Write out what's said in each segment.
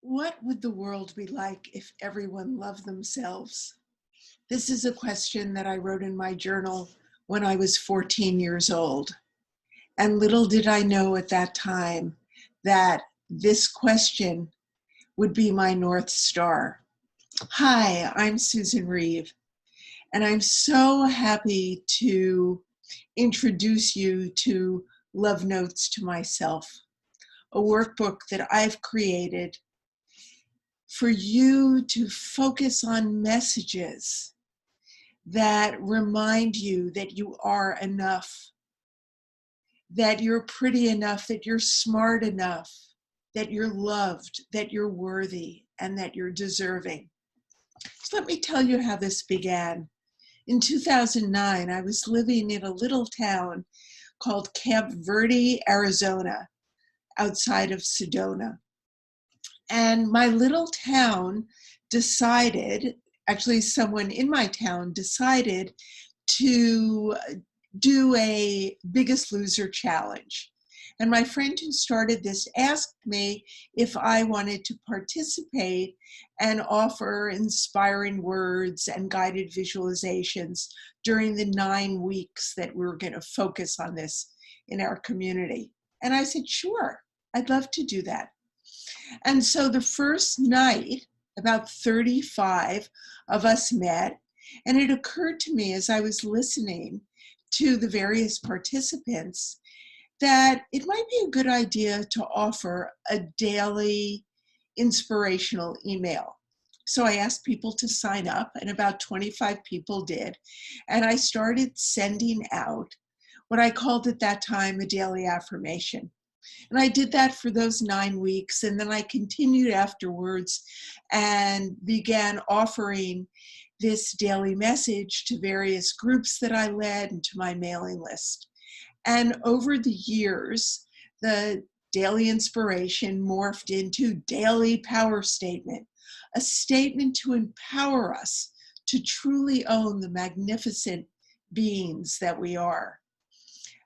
What would the world be like if everyone loved themselves? This is a question that I wrote in my journal when I was 14 years old. And little did I know at that time that this question would be my North Star. Hi, I'm Susyn Reeve, and I'm so happy to introduce you to Love Notes to Myself, a workbook that I've created for you to focus on messages that remind you that you are enough, that you're pretty enough, that you're smart enough, that you're loved, that you're worthy, and that you're deserving. So let me tell you how this began. In 2009, I was living in a little town called Camp Verde, Arizona, outside of Sedona. And my little town decided, actually someone in my town decided to do a Biggest Loser challenge. And my friend who started this asked me if I wanted to participate and offer inspiring words and guided visualizations during the 9 weeks that we were going to focus on this in our community. And I said, sure, I'd love to do that. And so the first night, about 35 of us met, and it occurred to me as I was listening to the various participants that it might be a good idea to offer a daily inspirational email. So I asked people to sign up, and about 25 people did. And I started sending out what I called at that time a daily affirmation. And I did that for those 9 weeks. And then I continued afterwards and began offering this daily message to various groups that I led and to my mailing list. And over the years, the daily inspiration morphed into daily power statement, a statement to empower us to truly own the magnificent beings that we are.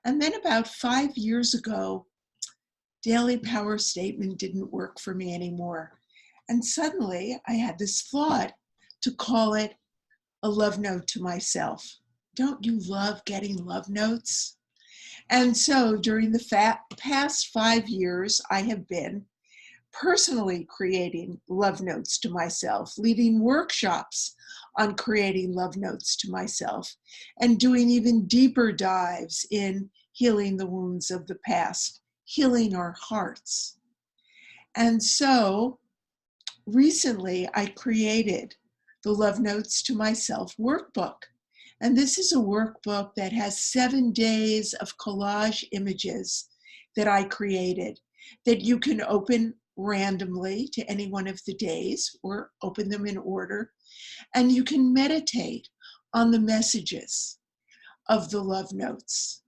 And then about 5 years ago, daily power statement didn't work for me anymore. And suddenly I had this thought to call it a love note to myself. Don't you love getting love notes? And so during the past 5 years, I have been personally creating love notes to myself, leading workshops on creating love notes to myself, and doing even deeper dives in healing the wounds of the past, healing our hearts. And so recently I created the Love Notes to Myself workbook. And this is a workbook that has 7 days of collage images that I created that you can open randomly to any one of the days or open them in order. And you can meditate on the messages of the love notes.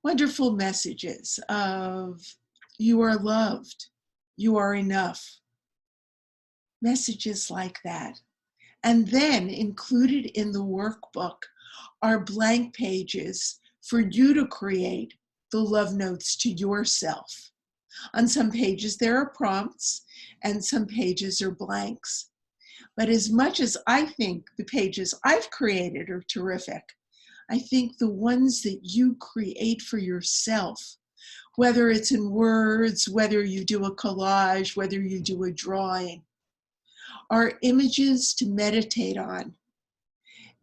Wonderful messages of you are loved, you are enough. Messages like that. And then included in the workbook are blank pages for you to create the love notes to yourself. On some pages there are prompts and some pages are blanks. But as much as I think the pages I've created are terrific, I think the ones that you create for yourself, whether it's in words, whether you do a collage, whether you do a drawing, are images to meditate on.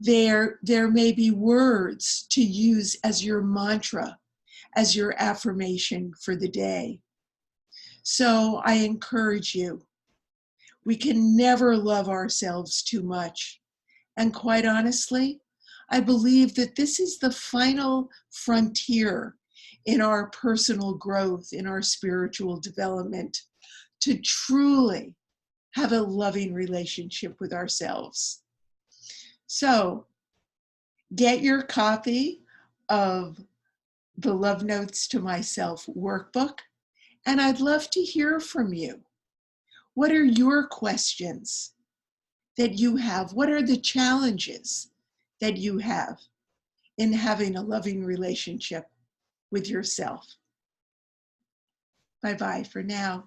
There may be words to use as your mantra, as your affirmation for the day. So I encourage you, we can never love ourselves too much. And quite honestly, I believe that this is the final frontier in our personal growth, in our spiritual development, to truly have a loving relationship with ourselves. So get your copy of the Love Notes to Myself workbook, and I'd love to hear from you. What are your questions that you have? What are the challenges that you have in having a loving relationship with yourself? Bye-bye for now.